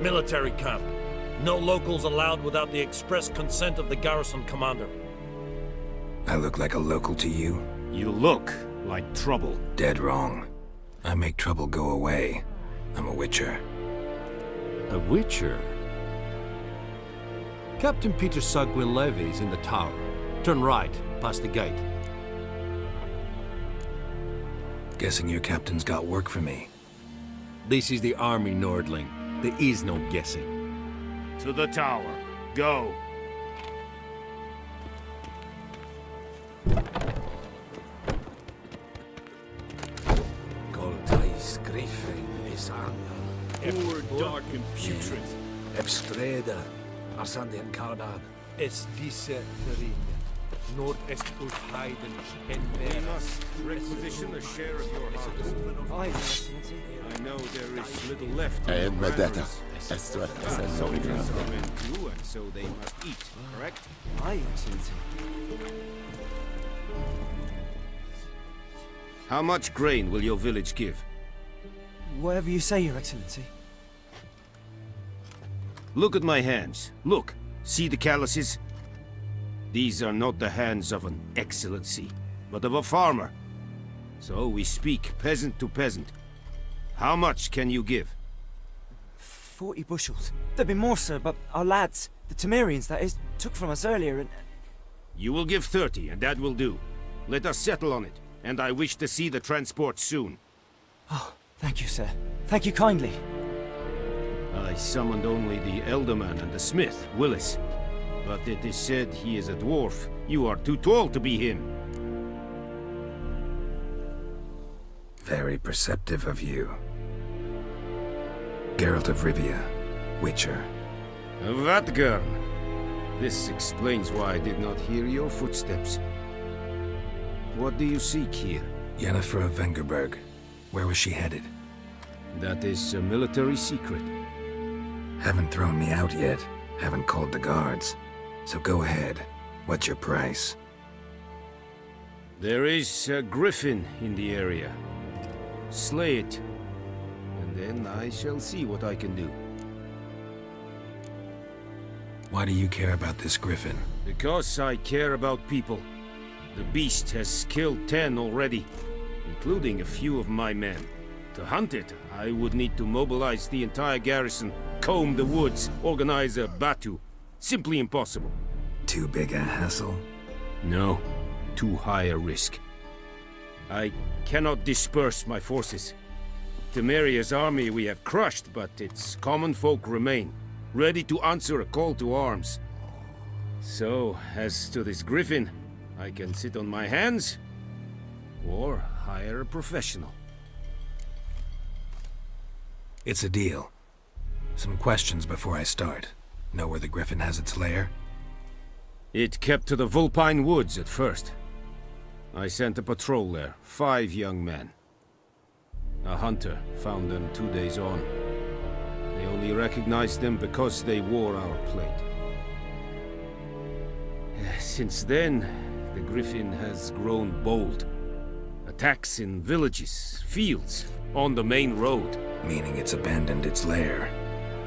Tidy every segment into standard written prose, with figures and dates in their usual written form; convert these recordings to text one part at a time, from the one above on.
military camp. No locals allowed without the express consent of the garrison commander. I look like a local to you? You look like trouble. Dead wrong. I make trouble go away. I'm a witcher. A witcher? Captain Peter Sugwin Levy is in the tower. Turn right, past the gate. Guessing your captain's got work for me. This is the army, Nordling. There is no guessing. To the tower. Go. Goltais Griffin is Poor, dark, and putrid. Ebstreda, Arsandian Kardan. Es diese Therin, Nord-Est ut Heiden, en We must requisition a share of your harvest. Aye, Excellency. I know there is little left in I the am Vendetta. granaries. Soldiers are men too, and so they must eat, correct? Aye, Excellency. How much grain will your village give? Whatever you say, Your Excellency. Look at my hands. Look. See the calluses? These are not the hands of an excellency, but of a farmer. So we speak peasant to peasant. How much can you give? 40 bushels. There'd be more, sir, but our lads, the Temerians, that is, took from us earlier and... You will give 30, and that will do. Let us settle on it, and I wish to see the transport soon. Oh, thank you, sir. Thank you kindly. I summoned only the Elderman and the smith, Willis. But it is said he is a dwarf. You are too tall to be him. Very perceptive of you. Geralt of Rivia, Witcher. Vatgern. This explains why I did not hear your footsteps. What do you seek here? Yennefer of Vengerberg. Where was she headed? That is a military secret. Haven't thrown me out yet. Haven't called the guards. So go ahead. What's your price? There is a griffin in the area. Slay it, and then I shall see what I can do. Why do you care about this griffin? Because I care about people. The beast has killed 10 already, including a few of my men. To hunt it, I would need to mobilize the entire garrison, comb the woods, organize a batu. Simply impossible. Too big a hassle? No, too high a risk. I cannot disperse my forces. Temeria's army we have crushed, but its common folk remain, ready to answer a call to arms. So, as to this griffin, I can sit on my hands, or hire a professional. It's a deal. Some questions before I start. Know where the griffin has its lair? It kept to the Vulpine Woods at first. I sent a patrol there, 5 young men. A hunter found them 2 days on. They only recognized them because they wore our plate. Since then, the griffin has grown bold. Attacks in villages, fields, on the main road. Meaning it's abandoned its lair.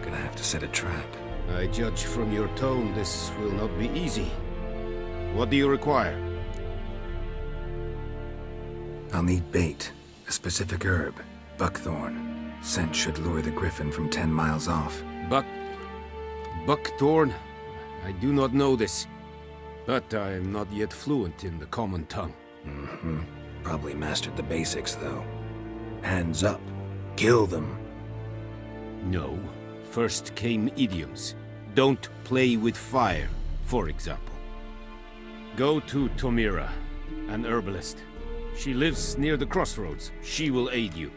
Gonna have to set a trap. I judge from your tone this will not be easy. What do you require? I'll need bait. A specific herb. Buckthorn. Scent should lure the griffin from 10 miles off. Buckthorn? I do not know this. But I am not yet fluent in the common tongue. Mm-hmm. Probably mastered the basics, though. Hands up. Kill them. No. First came idioms. Don't play with fire, for example. Go to Tomira, an herbalist. She lives near the crossroads. She will aid you.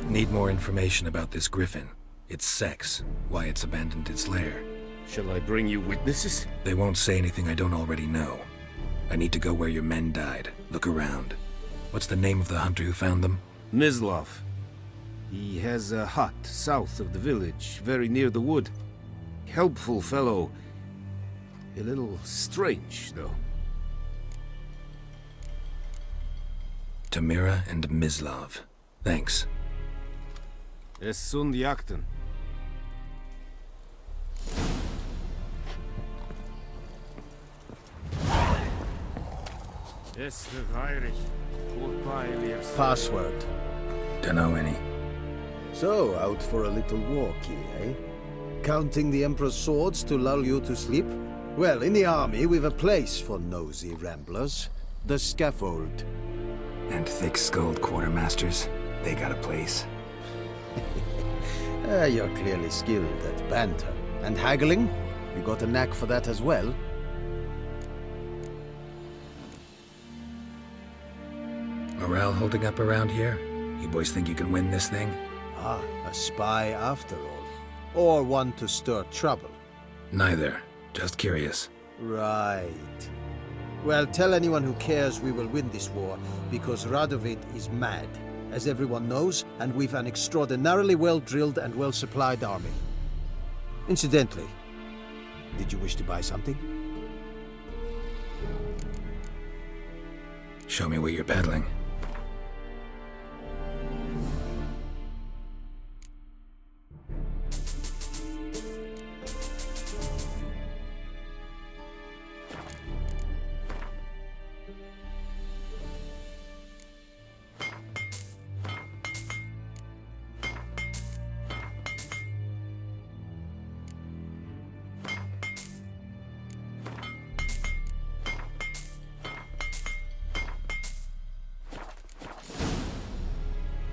Need more information about this griffin. Its sex, why it's abandoned its lair. Shall I bring you witnesses? They won't say anything I don't already know. I need to go where your men died. Look around. What's the name of the hunter who found them? Mislav. He has a hut south of the village, very near the wood. Helpful fellow. A little strange, though. Tomira and Mislav. Thanks. Es sunt jakten. Es reirig. Password. Dunno any. So, out for a little walkie, eh? Counting the Emperor's swords to lull you to sleep? Well, in the army, we've a place for nosy ramblers. The scaffold. And thick-skulled quartermasters, they got a place. You're clearly skilled at banter. And haggling? You got a knack for that as well? Morale holding up around here? You boys think you can win this thing? Ah, a spy after all. Or one to stir trouble. Neither. Just curious. Right. Well, tell anyone who cares we will win this war, because Radovid is mad, as everyone knows, and we've an extraordinarily well-drilled and well-supplied army. Incidentally, did you wish to buy something? Show me what you're peddling.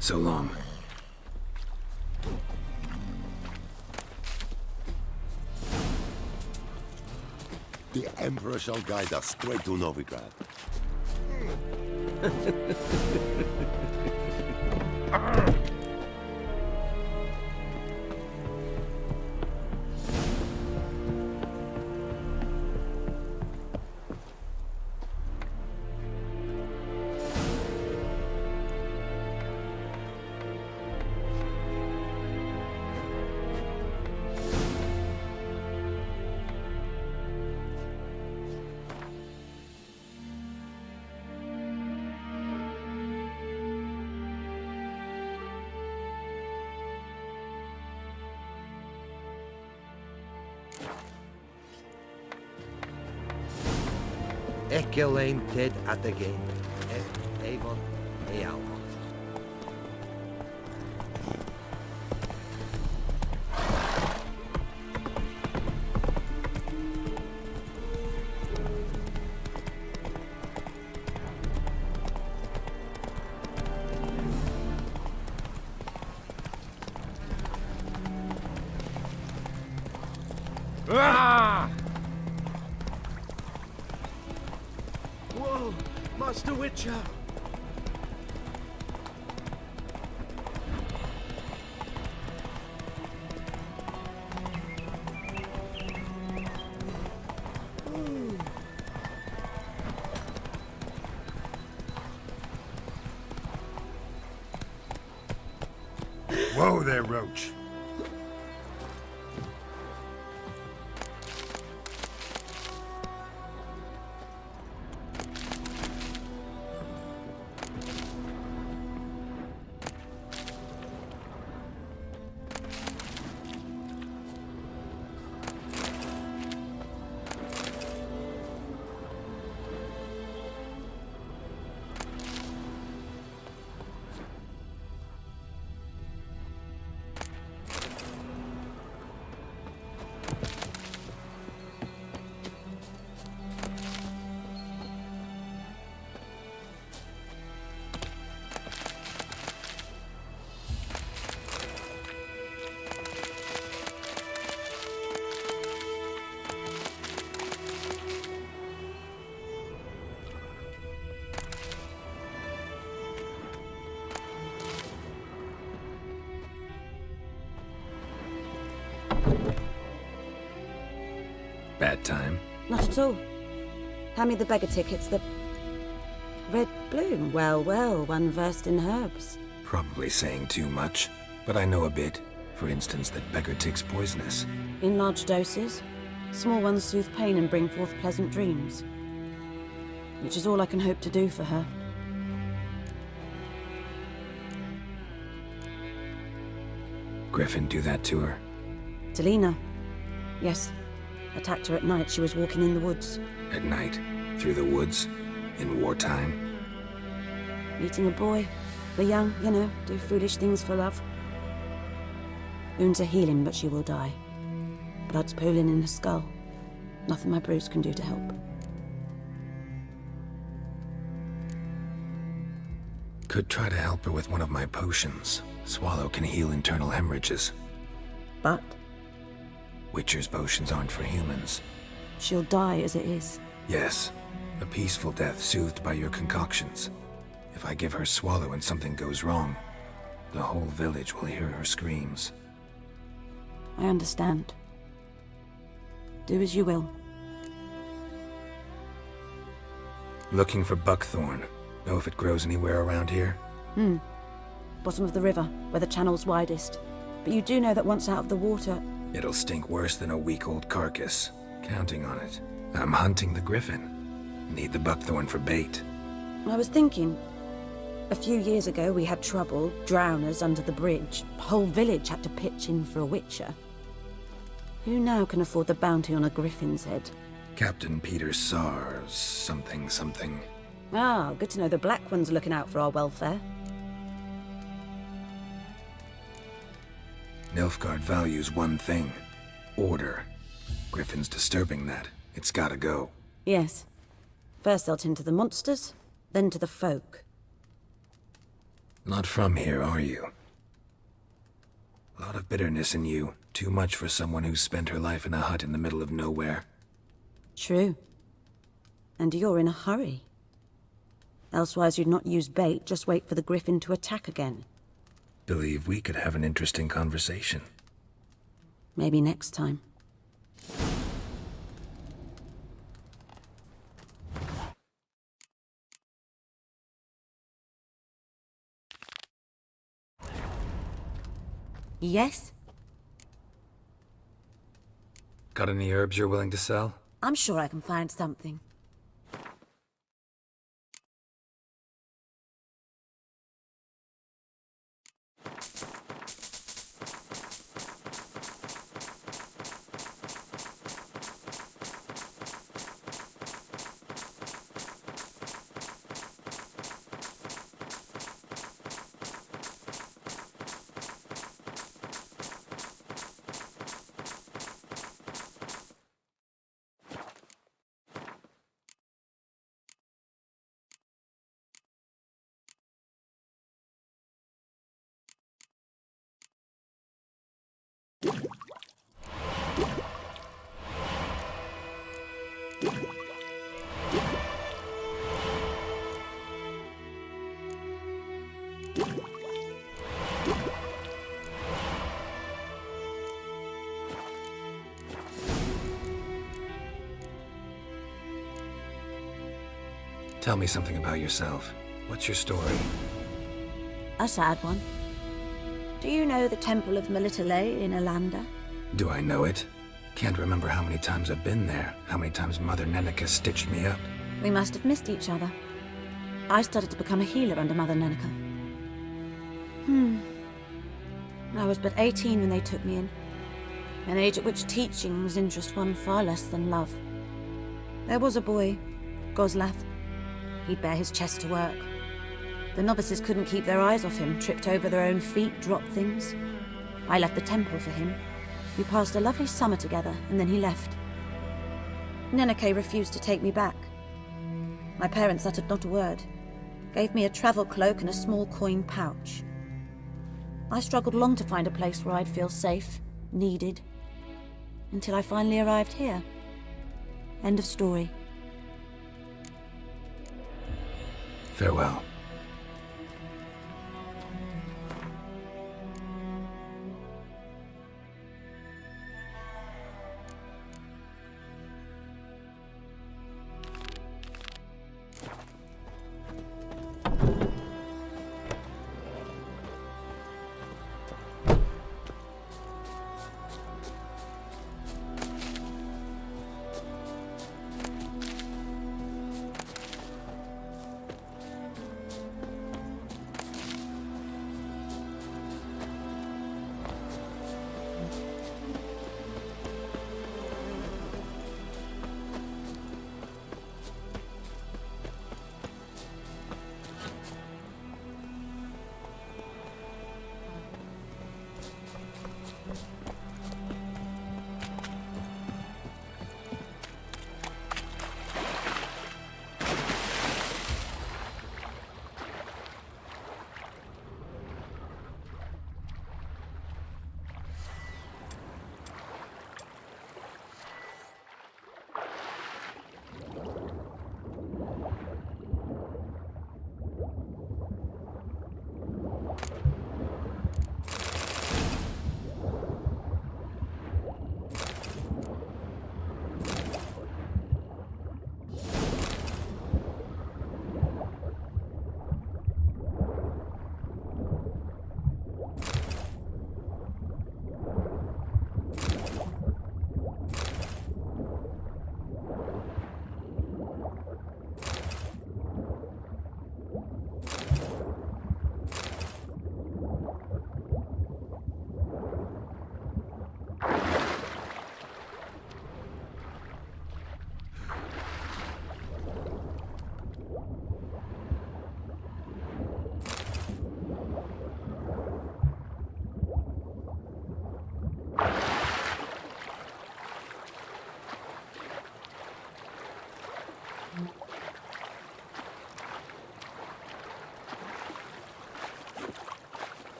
So long. The Emperor shall guide us straight to Novigrad. Ekelaim ted at again. Avon, Ealvon. Ah! Whoa, Master Witcher! Whoa there, Roach. Bad time. Not at all. Hand me the beggar tickets, the red bloom. Well, well, one versed in herbs. Probably saying too much, but I know a bit. For instance, that beggar tick's poisonous. In large doses. Small ones soothe pain and bring forth pleasant dreams. Which is all I can hope to do for her. Griffin do that to her? Delina. Yes. Attacked her at night. She was walking in the woods. At night? Through the woods? In wartime? Meeting a boy. We're young, you know, do foolish things for love. Wounds are healing, but she will die. Blood's pooling in her skull. Nothing my bruise can do to help. Could try to help her with one of my potions. Swallow can heal internal hemorrhages. But Witcher's potions aren't for humans. she'll die as it is. Yes, a peaceful death soothed by your concoctions. If I give her Swallow and something goes wrong, the whole village will hear her screams. I understand. Do as you will. Looking for buckthorn. Know if it grows anywhere around here? Bottom of the river, where the channel's widest. But you do know that once out of the water... It'll stink worse than a week-old carcass. Counting on it. I'm hunting the griffin. Need the buckthorn for bait. I was thinking... A few years ago we had trouble, drowners under the bridge. Whole village had to pitch in for a witcher. Who now can afford the bounty on a griffin's head? Captain Peter Sars, something. Ah, good to know the Black One's looking out for our welfare. Nilfgaard values one thing. Order. Griffin's disturbing that. It's gotta go. Yes. First they'll tend to the monsters, then to the folk. Not from here, are you? A lot of bitterness in you. Too much for someone who's spent her life in a hut in the middle of nowhere. True. And you're in a hurry. Elsewise you'd not use bait, just wait for the griffin to attack again. Believe we could have an interesting conversation. Maybe next time. Yes? Got any herbs you're willing to sell? I'm sure I can find something. Tell me something about yourself. What's your story? A sad one. Do you know the Temple of Melitele in Alanda? Do I know it? Can't remember how many times I've been there, how many times Mother Neneka stitched me up. We must have missed each other. I started to become a healer under Mother Neneka. I was but 18 when they took me in. An age at which teachings interest one far less than love. There was a boy, Goslav. He'd bare his chest to work. The novices couldn't keep their eyes off him, tripped over their own feet, dropped things. I left the temple for him. We passed a lovely summer together, and then he left. Neneke refused to take me back. My parents uttered not a word, gave me a travel cloak and a small coin pouch. I struggled long to find a place where I'd feel safe, needed, until I finally arrived here. End of story. Farewell.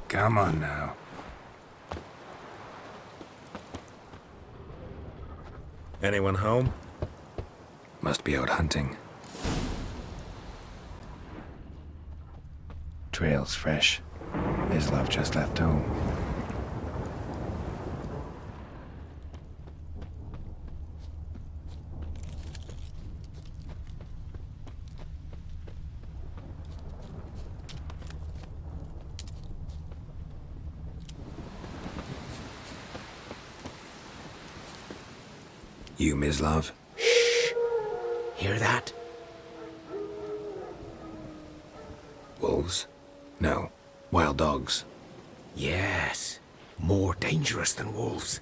Come on now. Anyone home? Must be out hunting. Trail's fresh. His love just left home. You, Mislav? Hear that? Wolves? No. Wild dogs. Yes. More dangerous than wolves.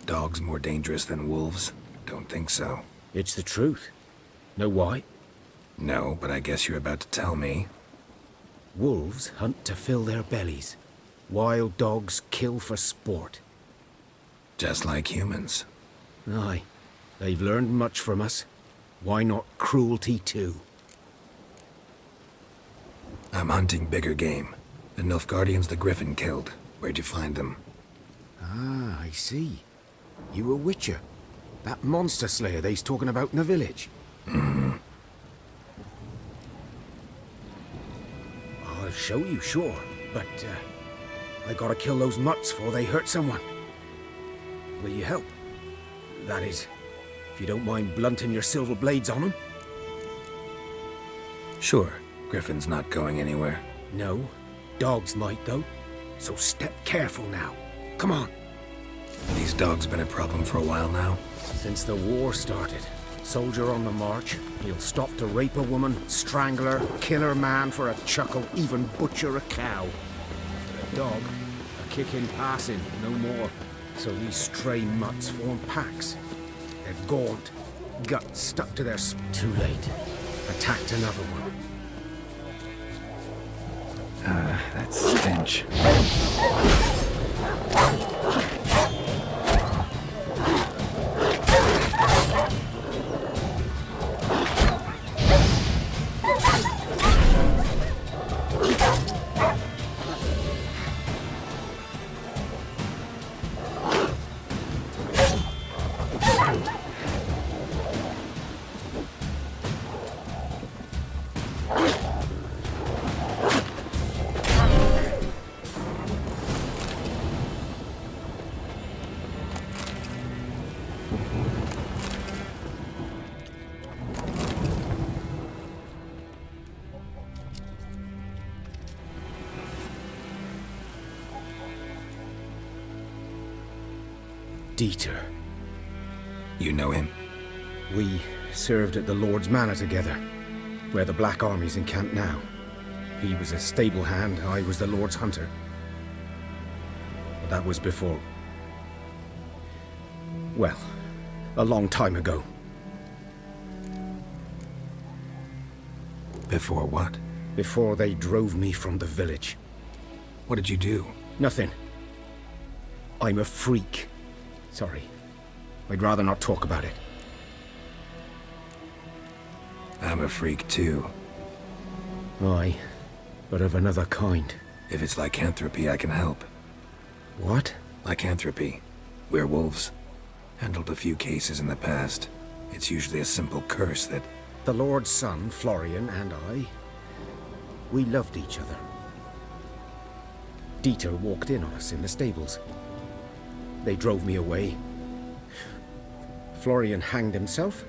Dogs more dangerous than wolves? Don't think so. It's the truth. Know why? No, but I guess you're about to tell me. Wolves hunt to fill their bellies. Wild dogs kill for sport. Just like humans. Aye. They've learned much from us. Why not cruelty too? I'm hunting bigger game. The Nilfgaardians the Griffin killed. Where'd you find them? Ah, I see. You a witcher. That monster slayer they's talking about in the village. Mm-hmm. I'll show you, sure. But, I gotta kill those mutts before they hurt someone. Will you help? That is, if you don't mind blunting your silver blades on them. Sure. Griffin's not going anywhere. No. Dogs might, though. So step careful now. Come on. These dogs been a problem for a while now? Since the war started. Soldier on the march. He'll stop to rape a woman, strangle her, kill her man for a chuckle, even butcher a cow. A dog, a kick in passing, no more. So these stray mutts form packs. They're gaunt, guts stuck to their too late. Attacked another one. That stench. Dieter. You know him? We served at the Lord's Manor together, where the Black Army's encamped now. He was a stable hand, I was the Lord's hunter. But that was before... well, a long time ago. Before what? Before they drove me from the village. What did you do? Nothing. I'm a freak. Sorry. I'd rather not talk about it. I'm a freak too. Aye, but of another kind. If it's lycanthropy, I can help. What? Lycanthropy. Werewolves. Handled a few cases in the past. It's usually a simple curse that... The Lord's son, Florian, and I... we loved each other. Dieter walked in on us in the stables. They drove me away. Florian hanged himself.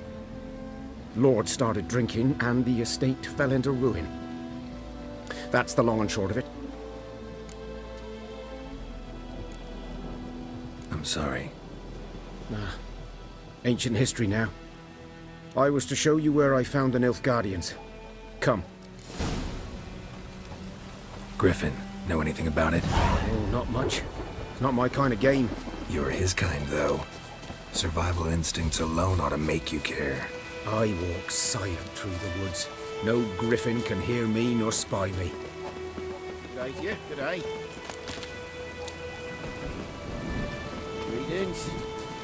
Lord started drinking, and the estate fell into ruin. That's the long and short of it. I'm sorry. Ancient history now. I was to show you where I found the Nilfgaardians. Come. Griffin, know anything about it? Oh, not much. It's not my kind of game. You're his kind, though. Survival instincts alone ought to make you care. I walk silent through the woods. No griffin can hear me nor spy me. Good day to you. Good day. Greetings.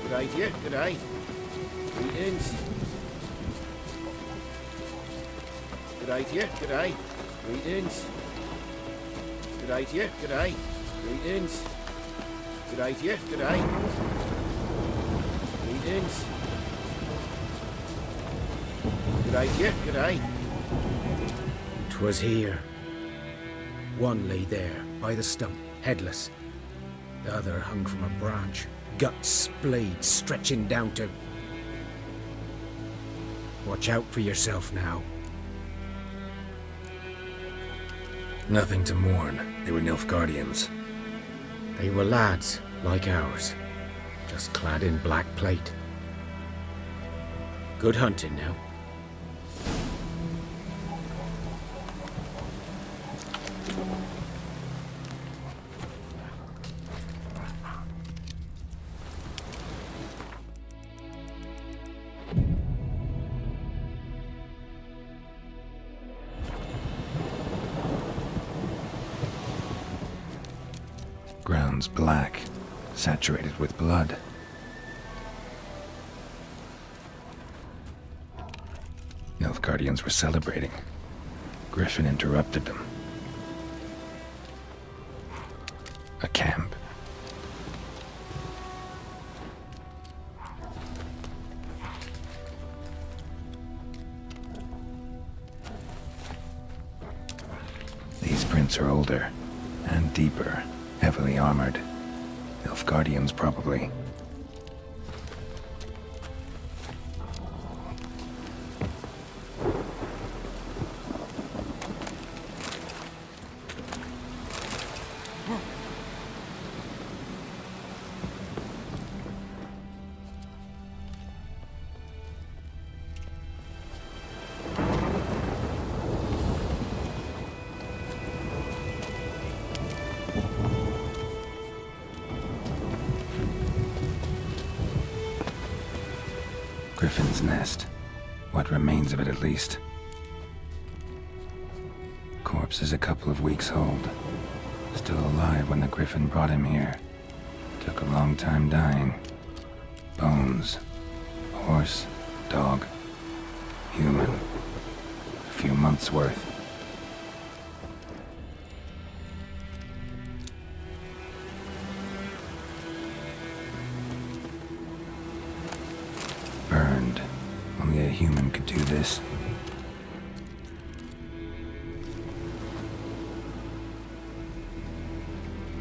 G'day to you. G'day. Greetings. G'day to you. G'day. Greetings. G'day to you. G'day. Greetings. G'day to you. G'day. Greetings. G'day to you. G'day. 'Twas here. One lay there, by the stump, headless. The other hung from a branch, guts splayed, stretching down to... Watch out for yourself now. Nothing to mourn. They were Nilfgaardians. They were lads, like ours, just clad in black plate. Good hunting now. Ground's black, saturated with blood. Nilfgaardians were celebrating. Griffin interrupted them. A camp. These prints are older and deeper. Heavily armored. Nilfgaardians, probably. Griffin's nest. What remains of it, at least. Corpse is a couple of weeks old. Still alive when the Griffin brought him here. Took a long time dying. Bones. Horse. Dog. Human. A few months' worth. Burned. Only a human could do this.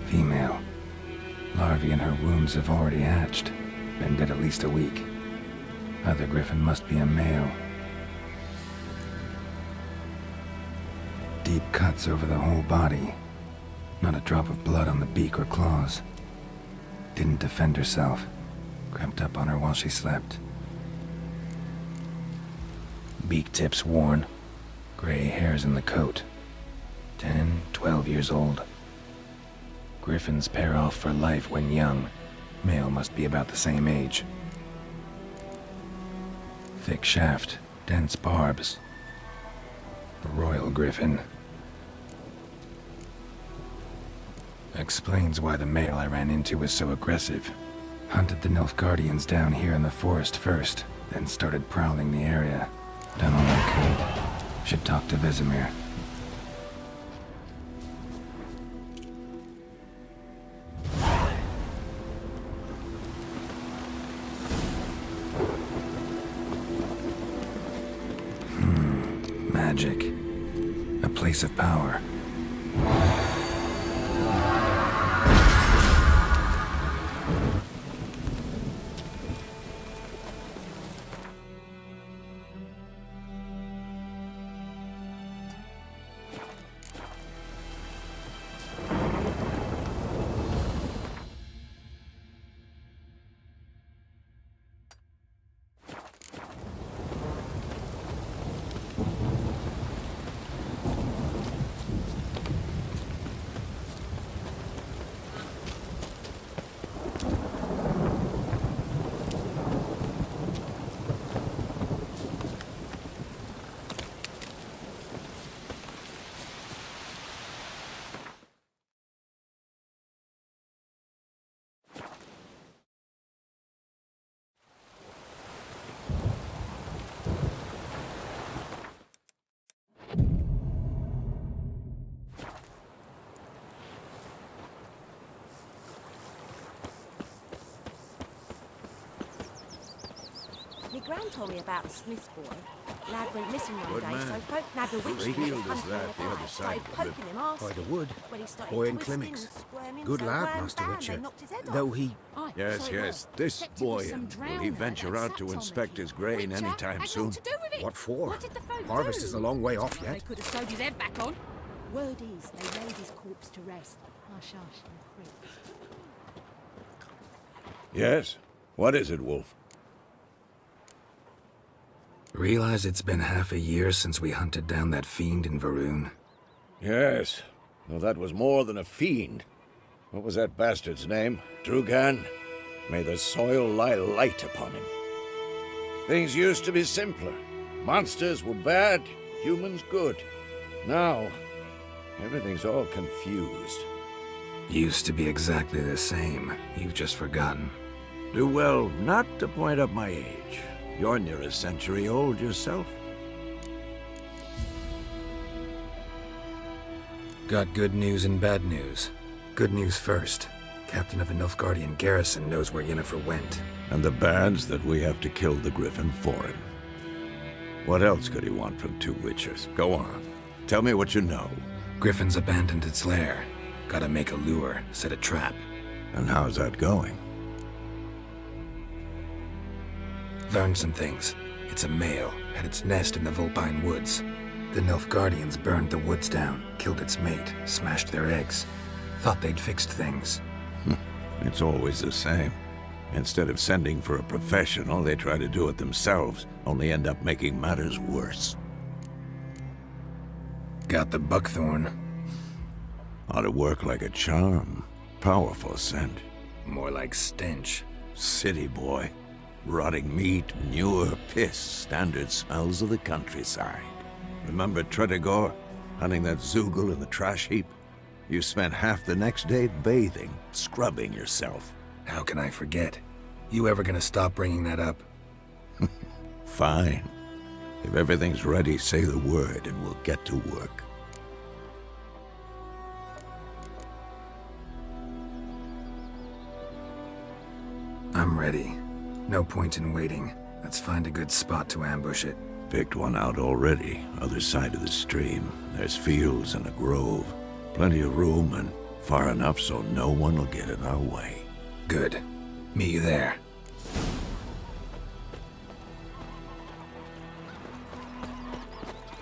Female. Larvae in her wounds have already hatched. Been dead at least a week. Other Griffin must be a male. Deep cuts over the whole body. Not a drop of blood on the beak or claws. Didn't defend herself. Crept up on her while she slept. Beak tips worn. Gray hairs in the coat. 10, 12 years old. Griffins pair off for life when young. Male must be about the same age. Thick shaft, dense barbs. A royal griffin. Explains why the male I ran into was so aggressive. Hunted the Nilfgaardians down here in the forest first, then started prowling the area. Done all I could. Should talk to Vesemir. Magic. A place of power. Gran told me about the Smith's boy. Lad went missing one Good day, man. so folk nabbed a witch Great from the field is country that, the nearby. other side Started of the river. poking him arse. By the wood. When he started Boy in twisting Climmix. and squirming, Good so lad, wham, Master bam, Witcher. they knocked his head Though off. he... Yes, yes, this boy, and will he venture out to inspect his grain anytime soon? What for? What did the folk Harvest do? is a long way off They yet. could have sewed his head back on. Word is, they laid his corpse to rest. Hush, hush, in the creek. Yes? What is it, Wolf? Realize it's been half a year since we hunted down that fiend in Varun? Yes. Well, that was more than a fiend. What was that bastard's name? Drugan? May the soil lie light upon him. Things used to be simpler. Monsters were bad, humans good. Now, everything's all confused. Used to be exactly the same. You've just forgotten. Do well not to point up my age. You're near a century old yourself. Got good news and bad news. Good news first. Captain of a Nilfgaardian garrison knows where Yennefer went. And the bad's that we have to kill the Griffin for him. What else could he want from two Witchers? Go on. Tell me what you know. Griffin's abandoned its lair. Gotta make a lure, set a trap. And how's that going? Learned some things. It's a male, had its nest in the Vulpine Woods. The Nilfgaardians burned the woods down, killed its mate, smashed their eggs. Thought they'd fixed things. It's always the same. Instead of sending for a professional, they try to do it themselves, only end up making matters worse. Got the buckthorn. Ought to work like a charm. Powerful scent. More like stench. City boy. Rotting meat, manure, piss, standard smells of the countryside. Remember Tredegor, hunting that Zoogle in the trash heap? You spent half the next day bathing, scrubbing yourself. How can I forget? You ever gonna stop bringing that up? Fine. If everything's ready, say the word and we'll get to work. I'm ready. No point in waiting. Let's find a good spot to ambush it. Picked one out already, other side of the stream. There's fields and a grove. Plenty of room and far enough so no one will get in our way. Good. Meet you there.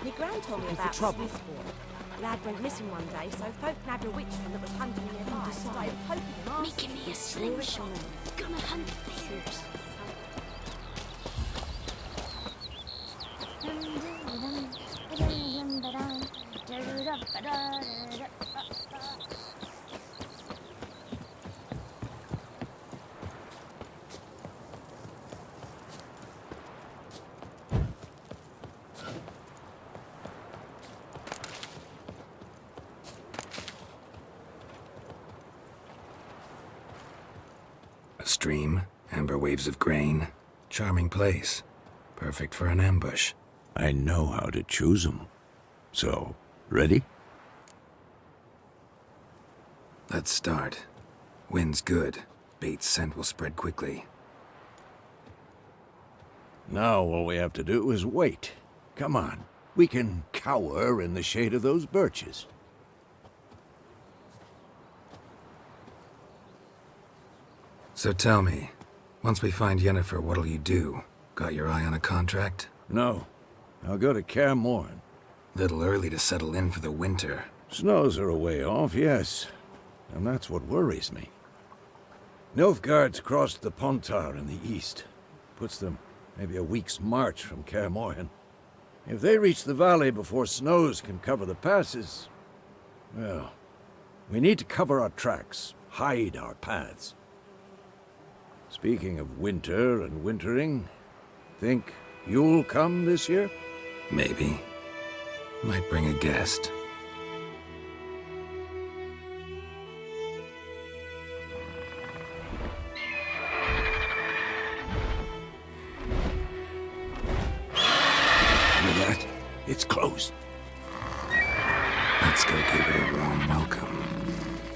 My Gran told me about the Smith's boy. Lad went missing one day, so folk nabbed a witch from that was hunting nearby. Started poking him arse. Making me a slingshot. Gonna hunt thieves. A stream, amber waves of grain. Charming place. Perfect for an ambush. I know how to choose 'em. So, ready? Let's start. Wind's good. Bait's scent will spread quickly. Now all we have to do is wait. Come on. We can cower in the shade of those birches. So tell me, once we find Yennefer, what'll you do? Got your eye on a contract? No. I'll go to Kaer Morhen. Little early to settle in for the winter. Snows are a way off, yes. And that's what worries me. Nilfgaard's crossed the Pontar in the east. Puts them maybe a week's march from Kaer Morhen. If they reach the valley before snows can cover the passes, well, we need to cover our tracks, hide our paths. Speaking of winter and wintering, think you'll come this year? Maybe. Might bring a guest. Hear that? It's close. Let's go give it a warm welcome.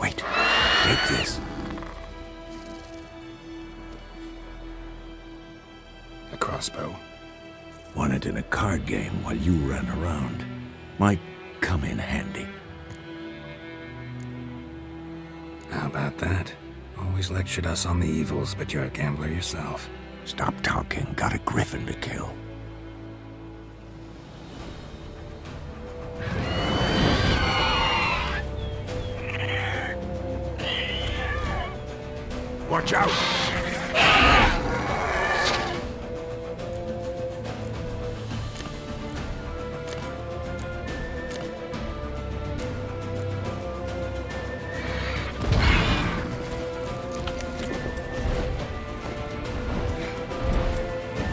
Wait, take this. A crossbow. Won it in a card game while you ran around. Might come in handy. How about that? Always lectured us on the evils, but you're a gambler yourself. Stop talking. Got a griffin to kill. Watch out!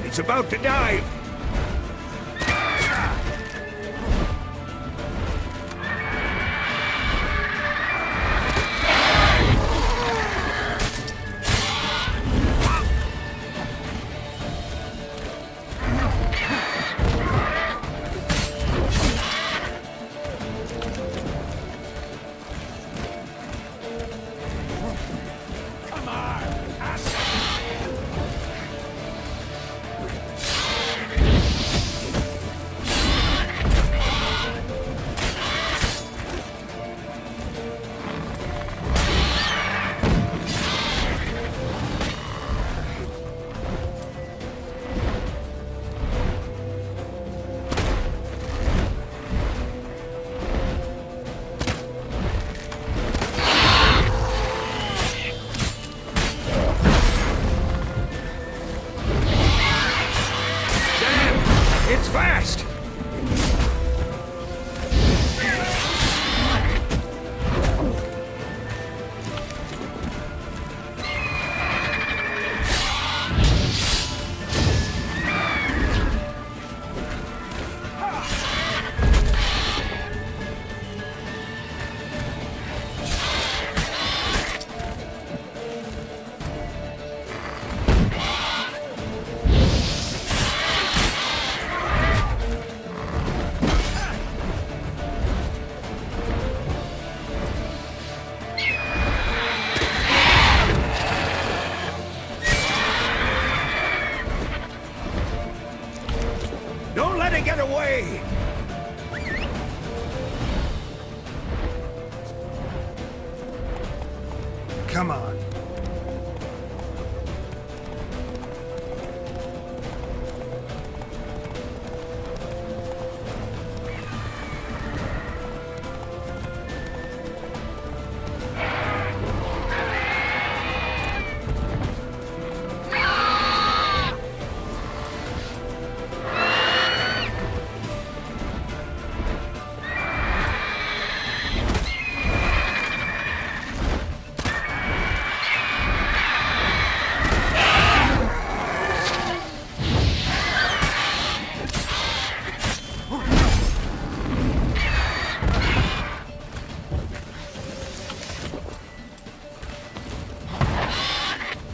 It's about to dive! It's fast! Don't let it get away! Come on.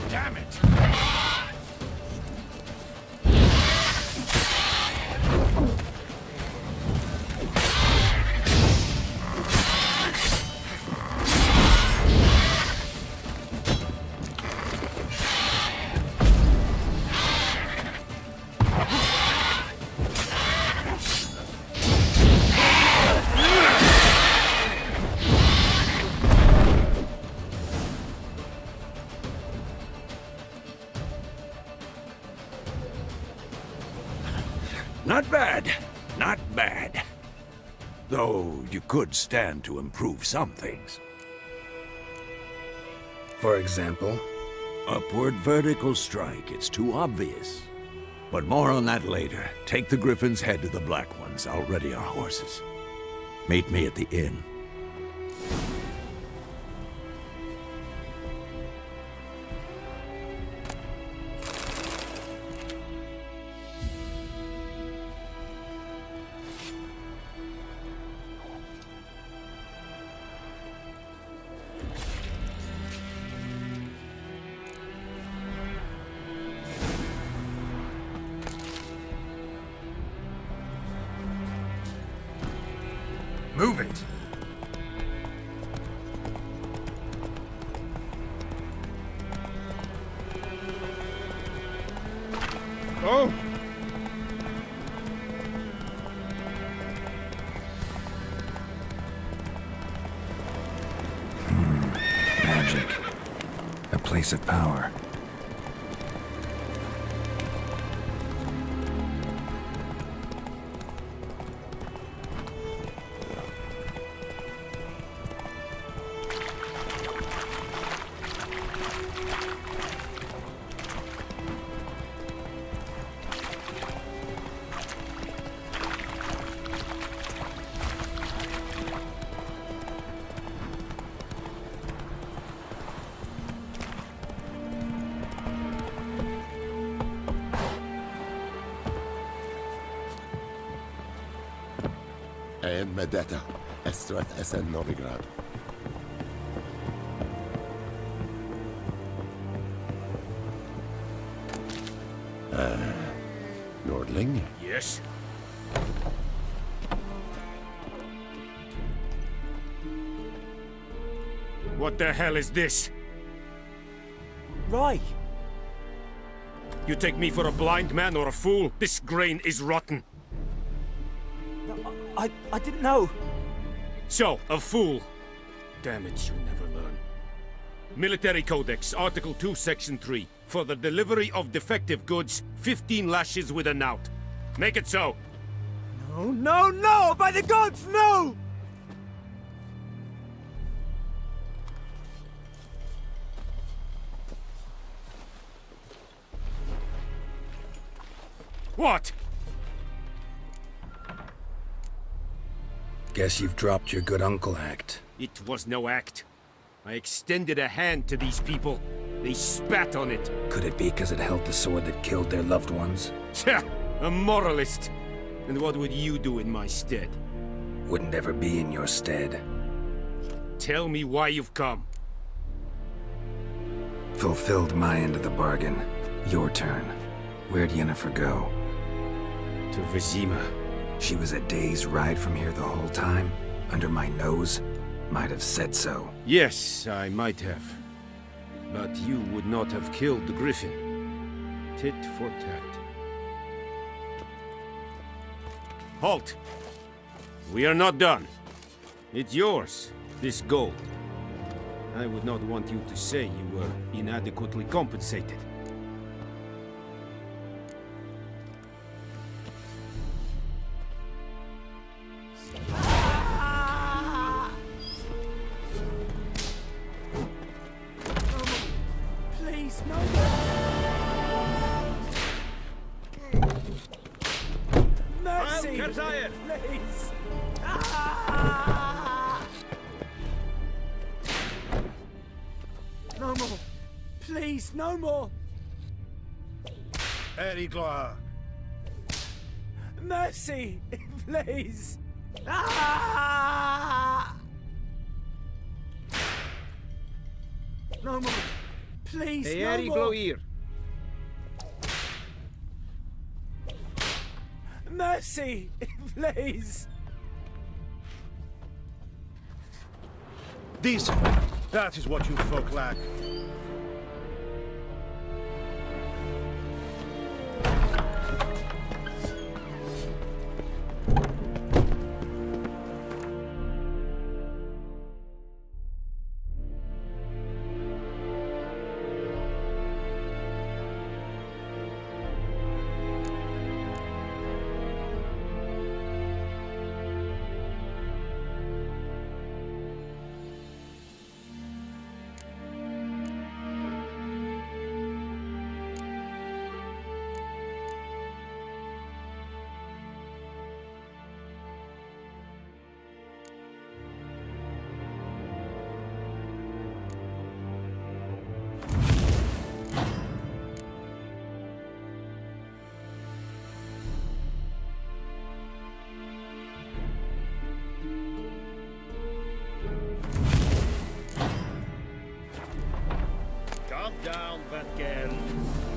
Damn it! Not bad. Not bad. Though you could stand to improve some things. For example? Upward vertical strike. It's too obvious. But more on that later. Take the Griffin's head to the Black Ones. I'll ready our horses. Meet me at the inn. Move it! Oh! place of power. En med detta, Estrat SN Novigrad. Nordling? Yes? What the hell is this? Rye! You take me for a blind man or a fool? This grain is rotten. No, I didn't know. So, a fool. Damn it, you never learn. Military Codex, Article 2, Section 3. For the delivery of defective goods, 15 lashes with a knout. Make it so. No, no, no! By the gods, no! What? Guess you've dropped your good uncle act. It was no act. I extended a hand to these people. They spat on it. Could it be because it held the sword that killed their loved ones? Tja, a moralist. And what would you do in my stead? Wouldn't ever be in your stead. Tell me why you've come. Fulfilled my end of the bargain. Your turn. Where'd Yennefer go? To Vizima. She was a day's ride from here the whole time? Under my nose? Might have said so. Yes, I might have. But you would not have killed the griffin. Tit for tat. Halt! We are not done. It's yours, this gold. I would not want you to say you were inadequately compensated. Please, no! Mercy! Please! No more! Please, no more! Erigla! Mercy! Please! No more! Please, no more! here. Mercy! Please! That is what you folk lack. Calm down, that girl.